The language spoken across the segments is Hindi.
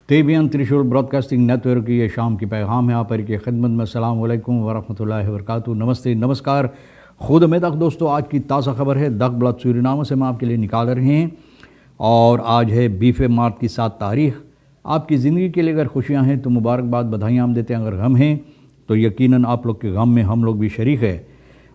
तेबियन त्रिशूल ब्रॉडकास्टिंग नेटवर्क की ये शाम की पैगाम है आप पर की खिदमत में। अस्सलाम वालेकुम वरहमतुल्लाहि वबरकातुहू। नमस्ते नमस्कार। खुद में तक दोस्तों, आज की ताज़ा खबर है दक ब्लड सूरीनामा से हम आपके लिए निकाल रहे हैं। और आज है 20 मार्च की 7 तारीख। आपकी ज़िंदगी के लिए अगर खुशियाँ हैं तो मुबारकबाद, बधाइयाँ हम देते हैं। अगर गम हैं तो यकीनन आप लोग के गम में हम लोग भी शरीक है।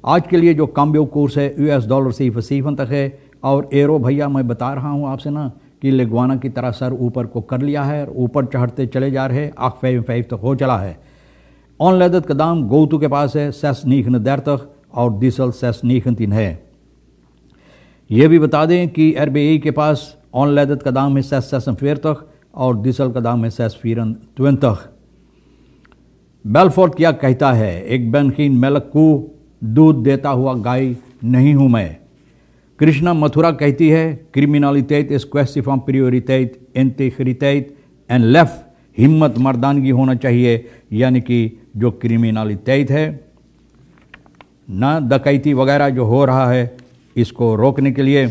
आज के लिए जो काम्बियो कोर्स है US डॉलर से फसीफन तक है। और एरो भैया मैं बता रहा हूँ आपसे ना कि लेगवाना की तरह सर ऊपर को कर लिया है और ऊपर चढ़ते चले जा रहे हैं। आख 5 तक हो चला है। ऑन लदत का दाम गोतू के पास है सेस नीखन दर तक और डीसल सेस नीखन 3 है। ये भी बता दें कि RBI के पास ऑन लदत का दाम है सेस फेर तक और डीसल का दाम है सेस फीरन 20 तक। बेलफोर्ट क्या कहता है? एक बनखीन मेलक को दूध देता हुआ गाय नहीं हूँ मैं। कृष्णा मथुरा कहती है criminality is question from priority integrity and left. हिम्मत मर्दानगी होना चाहिए, यानी कि जो क्रिमिनलिटेट है ना, डकैती वगैरह जो हो रहा है इसको रोकने के लिए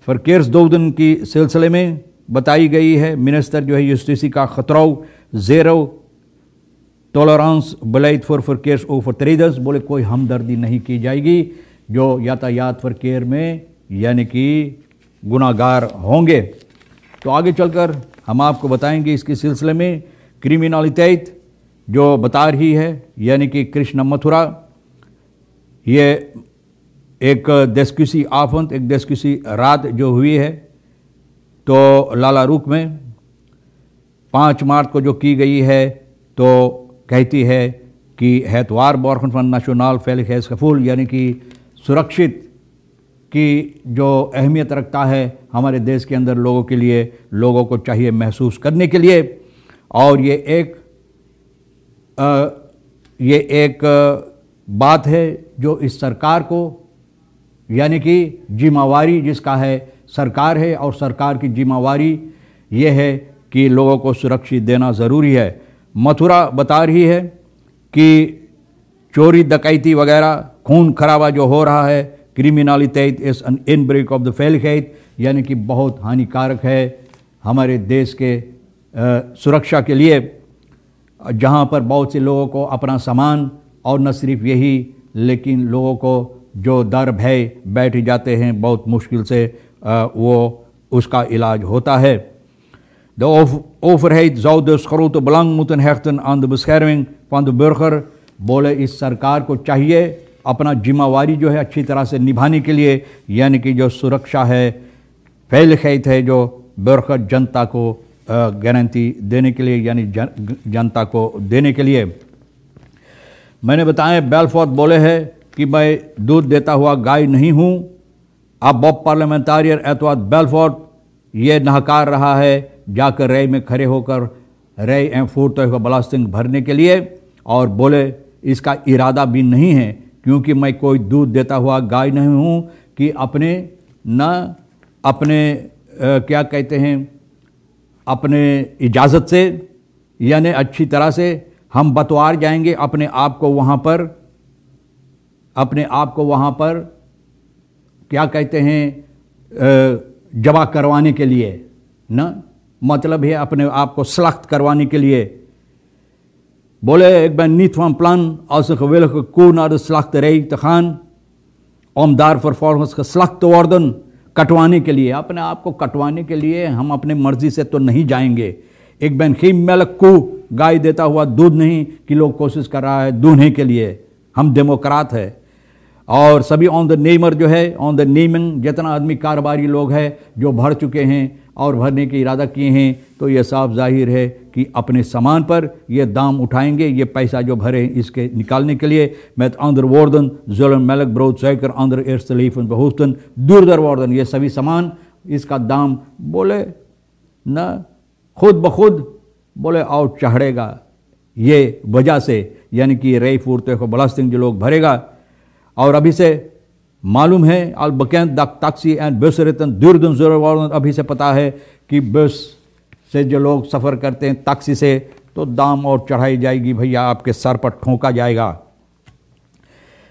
फरकेर्स 2 दिन की सिलसिले में बताई गई है। मिनिस्टर जो है यूस्टिसी का खतरा ज़ेरो टॉलरेंस बलैत फॉर फरकेर्स ओवर ट्रेडर्स। बोले कोई हमदर्दी नहीं की जाएगी जो यातायात फरकेर में यानी कि गुनाहगार होंगे। तो आगे चलकर हम आपको बताएंगे इसके सिलसिले में। क्रिमिनलिटेट जो बता रही है यानी कि कृष्ण मथुरा, ये एक दस्किसी आफत, एक दस्किसी रात जो हुई है तो लाला रुख में 5 मार्च को जो की गई है, तो कहती है कि हैतवार बॉर्खन फन नेशनल फैल खैस कफूल, यानी कि सुरक्षित की जो अहमियत रखता है हमारे देश के अंदर लोगों के लिए, लोगों को चाहिए महसूस करने के लिए। और ये एक बात है जो इस सरकार को, यानी कि जिम्मेवारी जिसका है सरकार है, और सरकार की जिम्मेवारी ये है कि लोगों को सुरक्षित देना ज़रूरी है। मथुरा बता रही है कि चोरी डकैती वगैरह खून खराबा जो हो रहा है, criminality is an इनब्रेक of the फेलिकेट, यानी कि बहुत हानिकारक है हमारे देश के सुरक्षा के लिए, जहां पर बहुत से लोगों को अपना सामान, और न सिर्फ यही लेकिन लोगों को जो दर भय बैठ जाते हैं बहुत मुश्किल से वो उसका इलाज होता है। The overheid zou dus grote belang moeten hechten aan de bescherming van de burger। बोले इस सरकार को चाहिए अपना जिम्मेवारी जो है अच्छी तरह से निभाने के लिए, यानी कि जो सुरक्षा है, फैलखैत है, जो बरखर जनता को गारंटी देने के लिए, यानी जनता को देने के लिए। मैंने बताया बेलफोर्ट बोले है कि मैं दूध देता हुआ गाय नहीं हूँ। अब बॉब पार्लियामेंटारियर एतवाद बेलफोर्ट ये नहकार रहा है जाकर रय में खड़े होकर रय एम फूड तो बलास्टिंग भरने के लिए, और बोले इसका इरादा भी नहीं है क्योंकि मैं कोई दूध देता हुआ गाय नहीं हूँ कि अपने क्या कहते हैं, अपने इजाज़त से, यानी अच्छी तरह से हम बतवार जाएंगे अपने आप को वहाँ पर क्या कहते हैं जबा करवाने के लिए ना, मतलब है अपने आप को स्लख्त करवाने के लिए। बोले ik ben niet van plan als een gewillige koe naar de slachterij te gaan om daar vervolgens geslacht te worden। कटवाने के लिए, अपने आप को कटवाने के लिए हम अपने मर्जी से तो नहीं जाएंगे। एक बनखीम मेलक को गाय देता हुआ दूध नहीं कि लोग कोशिश कर रहा है दूधने के लिए। हम डेमोक्राट है और सभी ऑन द नेमर जो है, ऑन द नेमिंग जितना आदमी कारोबारी लोग हैं जो भर चुके हैं और भरने के इरादा किए हैं, तो ये साफ जाहिर है कि अपने सामान पर ये दाम उठाएंगे। ये पैसा जो भरे इसके निकालने के लिए met andere woorden zullen melk, brood, suiker, andere eerste levensbehoeften duurder worden। ये सभी सामान इसका दाम बोले न खुद ब खुद बोले और चढ़ेगा ये वजह से, यानी कि रई फूरते को बलास्टिंग जो लोग भरेगा। और अभी से मालूम है अल बकैन टैक्सी एंड बस रिटर्न दुर्दन जरूर, अभी से पता है कि बस से जो लोग सफ़र करते हैं टैक्सी से तो दाम और चढ़ाई जाएगी भैया, आपके सर पर ठोंका जाएगा।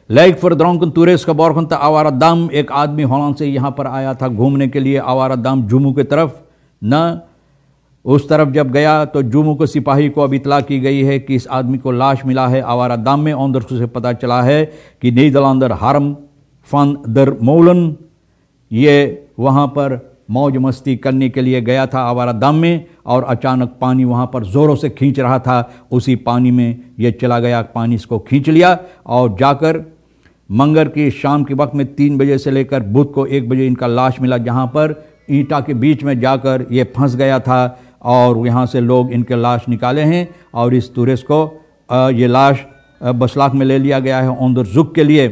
लाइक फॉर ड्रंकन टूरिस्ट का बॉर्खन था आवारा दाम। एक आदमी हॉलैंड से यहाँ पर आया था घूमने के लिए, आवारा दाम जुम्मू की तरफ न उस तरफ जब गया तो जुमू के सिपाही को अब इतला की गई है कि इस आदमी को लाश मिला है आवारा दाम में। अंदर से पता चला है कि नीदरलैंडर हार्म फन दर मोलन ये वहाँ पर मौज मस्ती करने के लिए गया था आवारा दाम में, और अचानक पानी वहाँ पर ज़ोरों से खींच रहा था। उसी पानी में ये चला गया, पानी इसको खींच लिया और जाकर मंगर की शाम के वक्त में 3 बजे से लेकर बुध को 1 बजे इनका लाश मिला, जहाँ पर ईंटा के बीच में जाकर ये फंस गया था और यहाँ से लोग इनके लाश निकाले हैं और इस टूरिस्ट को ये लाश बसलाक में ले लिया गया है onderzoek के लिए।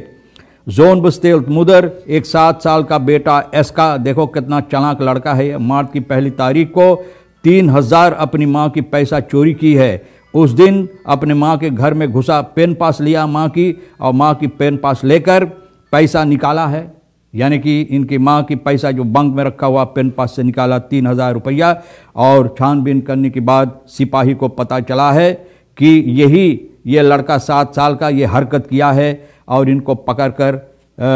जोन बस्तेल मुदर एक 7 साल का बेटा एसका, देखो कितना चालाक लड़का है, मार्च की 1 तारीख को 3000 अपनी माँ की पैसा चोरी की है। उस दिन अपने माँ के घर में घुसा, पेन पास लिया माँ की और माँ की पेन पास लेकर पैसा निकाला है, यानी कि इनकी माँ की पैसा जो बैंक में रखा हुआ पेन पास से निकाला 3000 रुपया। और छानबीन करने के बाद सिपाही को पता चला है कि ये लड़का 7 साल का ये हरकत किया है और इनको पकड़कर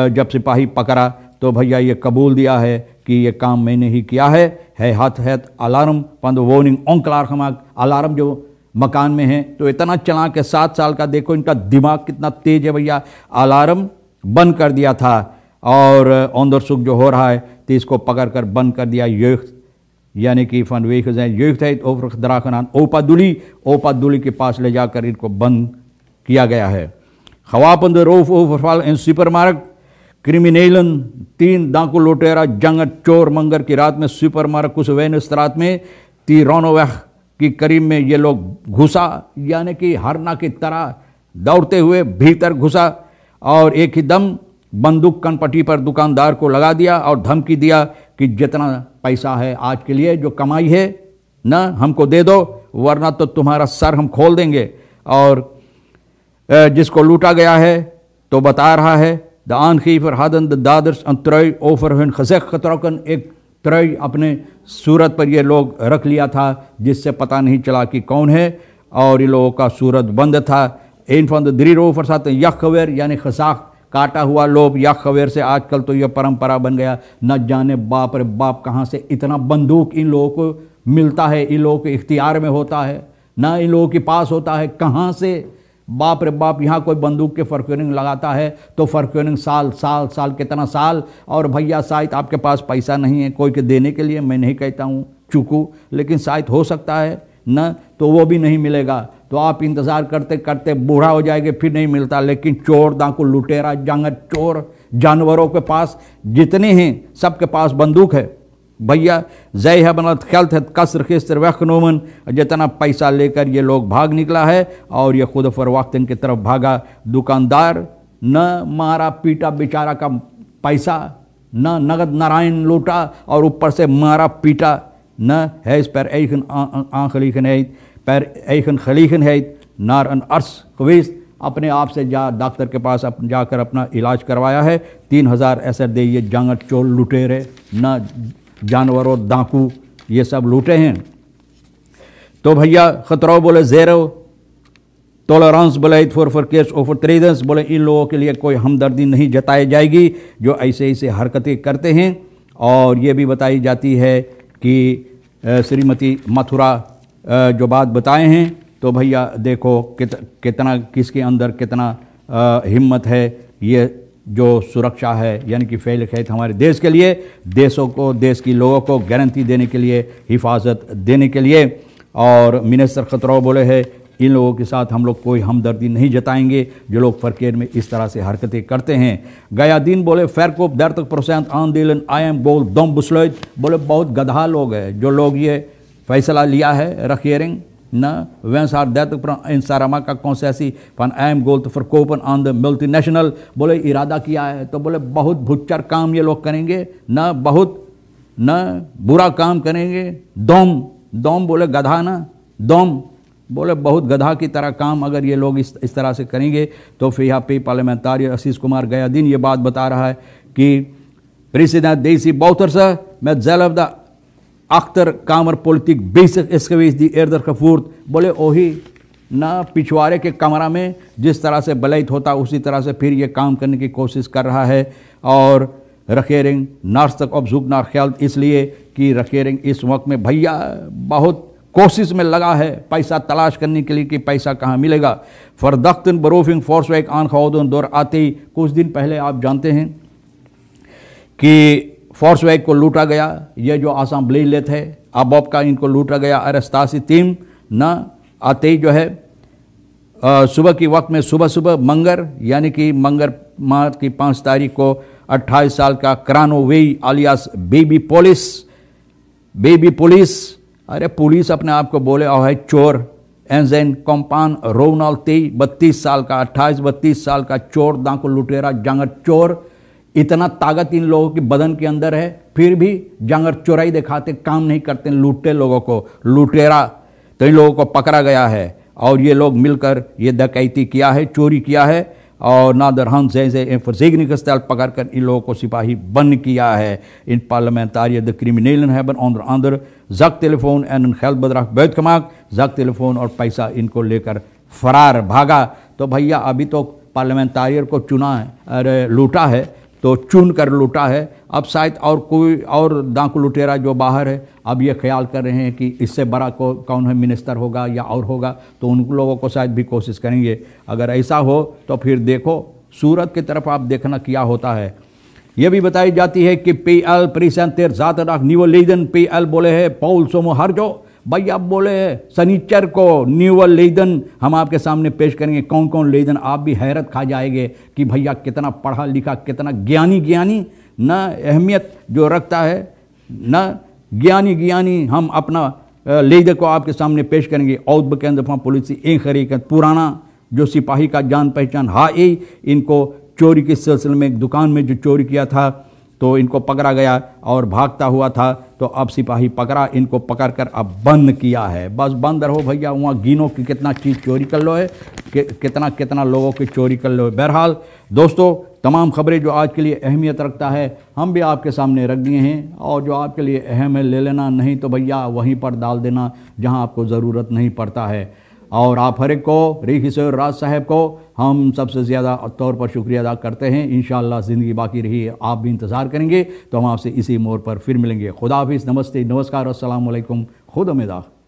जब सिपाही पकड़ा तो भैया ये कबूल दिया है कि ये काम मैंने ही किया है हाथ अलार्म पंद वोनिंग ओंकलार खमाक अलार्म जो मकान में है। तो इतना चालाक है, 7 साल का, देखो इनका दिमाग कितना तेज है भैया। अलार्म बंद कर दिया था और onderzoek जो हो रहा है तो इसको पकड़कर बंद कर दिया। jeugd यानी कि फन वेख zijn jeugdheid overgedragen aan ओपा दुली के पास ले जाकर इनको बंद किया गया है। gewapende roofoverval in supermarkt, क्रिमिनेलन 3 डाकू लुटेरा जंगत चोर मंगर की रात में सुपरमार्केट कुसवेनस रात में तीरोनोवह की करीब में ये लोग घुसा, यानी कि हरना की तरह दौड़ते हुए भीतर घुसा और एक ही दम बंदूक कनपट्टी पर दुकानदार को लगा दिया और धमकी दिया कि जितना पैसा है आज के लिए जो कमाई है ना हमको दे दो, वरना तो तुम्हारा सर हम खोल देंगे। और जिसको लूटा गया है तो बता रहा है the aangever hadden de daders een trui over hun gezicht getrokken, एक ट्रई अपने सूरत पर ये लोग रख लिया था जिससे पता नहीं चला कि कौन है और ये लोगों का सूरत बंद था। इन फन द 3 रोवर साथ यखवेर यानी खसाक काटा हुआ लोभ, यखवेर से आजकल तो यह परंपरा बन गया, न जाने बाप रे बाप कहाँ से इतना बंदूक इन लोगों को मिलता है, इन लोगों के इख्तियार में होता है, ना इन लोगों के पास होता है, कहाँ से बाप रे बाप। यहाँ कोई बंदूक के फरक्यूनिंग लगाता है तो फरक्यूनिंग साल कितना साल। और भैया शायद आपके पास पैसा नहीं है कोई के देने के लिए, मैं नहीं कहता हूँ चूकू, लेकिन शायद हो सकता है न, तो वो भी नहीं मिलेगा तो आप इंतज़ार करते करते बूढ़ा हो जाएंगे फिर नहीं मिलता। लेकिन चोर डाकू लुटेरा जंगत चोर जानवरों के पास जितने हैं सबके पास बंदूक है भैया। जय है बनत खैल्त है कसर खिस्तर वखनोमन, जितना पैसा लेकर ये लोग भाग निकला है और ये खुद फरवाख्तन की तरफ भागा। दुकानदार न मारा पीटा बेचारा का पैसा, न नगद नारायण लूटा और ऊपर से मारा पीटा। न है इस पर eigen aangelegenheid पर eigen gelegenheid naar een arts geweest, अपने आप से डॉक्टर के पास जाकर अपना इलाज करवाया है। 3000 ऐसे दे ये जंगत चोर लुटेरे न जानवरों डाकू ये सब लूटे हैं। तो भैया खतरा बोले ज़ेरो टॉलरेंस बोले फॉर केस ओवर ट्रेडर्स, बोले इन लोगों के लिए कोई हमदर्दी नहीं जताई जाएगी जो ऐसे हरकतें करते हैं। और ये भी बताई जाती है कि श्रीमती मथुरा जो बात बताए हैं तो भैया देखो कितना किसके अंदर कितना हिम्मत है, ये जो सुरक्षा है यानी कि फेल खैत हमारे देश के लिए, देशों को देश की लोगों को गारंटी देने के लिए, हिफाजत देने के लिए। और मिनिस्टर खतरा बोले है इन लोगों के साथ हम लोग कोई हमदर्दी नहीं जताएंगे जो लोग फरकेर में इस तरह से हरकतें करते हैं। गया दिन बोले फैरकोप दर तक प्रोसेंट आंदोलन आई एम गोल दम बुसलोद, बोले बहुत गधा लोग हैं जो लोग ये फैसला लिया है रखियरिंग न वैंसार दैतक इन सारामा का कौनसी फन एम गोल तो फरकोपन ऑन द मल्टीनेशनल, बोले इरादा किया है तो बोले बहुत भुच्चर काम ये लोग करेंगे, न बहुत न बुरा काम करेंगे। दोम बोले गधा ना, दोम बोले बहुत गधा की तरह काम अगर ये लोग इस तरह से करेंगे तो फिर यहाँ पे पार्लियामेंटारी आशीष कुमार गया दिन ये बात बता रहा है कि president deze Bouterse met zelfde achterkamerpolitiek bezig is geweest die eerder gevoerd, बोले वही ना पिछवाड़े के कमरा में जिस तरह से बलैत होता उसी तरह से फिर ये काम करने की कोशिश कर रहा है। और regering narstig op zoek naar geld, इसलिए कि रखें। इस वक्त में भैया बहुत कोशिश में लगा है पैसा तलाश करने के लिए कि पैसा कहाँ मिलेगा। फरदख्तन बरोफिंग फोर्सवेक आन खौदन दौर आते ही कुछ दिन पहले आप जानते हैं कि फोर्सवेक को लूटा गया। ये जो आसाम ब्लेलेत है अब का इनको लूटा गया। अरस्तासी टीम न आते ही जो है सुबह की वक्त में सुबह मंगर यानी कि मंगर माह की 5 तारीख को 28 साल का क्रानोवेई आलियास बेबी पुलिस अरे पुलिस अपने आप को बोले और है चोर। एंजेन कॉम्पान रोनाल तेई 32 साल का 28-32 साल का चोर दांको लुटेरा जांगर चोर। इतना ताकत इन लोगों की बदन के अंदर है फिर भी जांगर चोराई दिखाते, काम नहीं करते, लूटते लोगों को, लुटेरा। तो इन लोगों को पकड़ा गया है और ये लोग मिलकर ये डकैती किया है, चोरी किया है और नादर हंस जैसे फर्जीगनी स्थल पकड़कर इन लोगों को सिपाही बंद किया है। इन पार्लियामेंटारियर द क्रिमिनल हैबन ऑनर अंदर जक टेलीफोन एंड हेल्प बदरा बैठ कमाक जक टेलीफोन और पैसा इनको लेकर फरार भागा। तो भैया अभी तो पार्लियामेंटारियर को चुना है, अरे लूटा है तो चुन कर लूटा है। अब शायद और कोई और डाकू लुटेरा जो बाहर है अब ये ख्याल कर रहे हैं कि इससे बड़ा कौन है मिनिस्टर होगा या और होगा, तो उन लोगों को शायद भी कोशिश करेंगे। अगर ऐसा हो तो फिर देखो सूरत की तरफ आप देखना क्या होता है। ये भी बताई जाती है कि PL प्रीसेंटर ज़्यादा न्यूअल लेदन PL बोले है पौल सोमो हर जो भैया बोले है सनीचर को न्यूअल लेदन हम आपके सामने पेश करेंगे। कौन कौन लेदन, आप भी हैरत खा जाएंगे कि भैया कितना पढ़ा लिखा, कितना ज्ञानी न अहमियत जो रखता है, न ज्ञानी हम अपना लेदर को आपके सामने पेश करेंगे। औद बकेंद पुलिस एक खरीक पुराना जो सिपाही का जान पहचान इनको चोरी के सिलसिले में एक दुकान में जो चोरी किया था तो इनको पकड़ा गया और भागता हुआ था, तो अब सिपाही पकड़ा, इनको पकड़कर अब बंद किया है। बस बंद रहो भैया, वहाँ गिनो कि कितना चीज़ चोरी कर लो है, कितना लोगों की चोरी कर लो है। बहरहाल दोस्तों तमाम खबरें जो आज के लिए अहमियत रखता है हम भी आपके सामने रख दिए हैं, और जो आपके लिए अहम है ले लेना, नहीं तो भैया वहीं पर डाल देना जहां आपको ज़रूरत नहीं पड़ता है। और आप हर एक को किशोर राज साहब को हम सबसे ज़्यादा तौर पर शुक्रिया अदा करते हैं। इंशाअल्लाह ज़िंदगी बाकी रही आप भी इंतज़ार करेंगे तो हम आपसे इसी मोड़ पर फिर मिलेंगे। खुदा हाफिज़, नमस्ते, नमस्कार, अस्सलाम वालेकुम, खुद उम्मीद।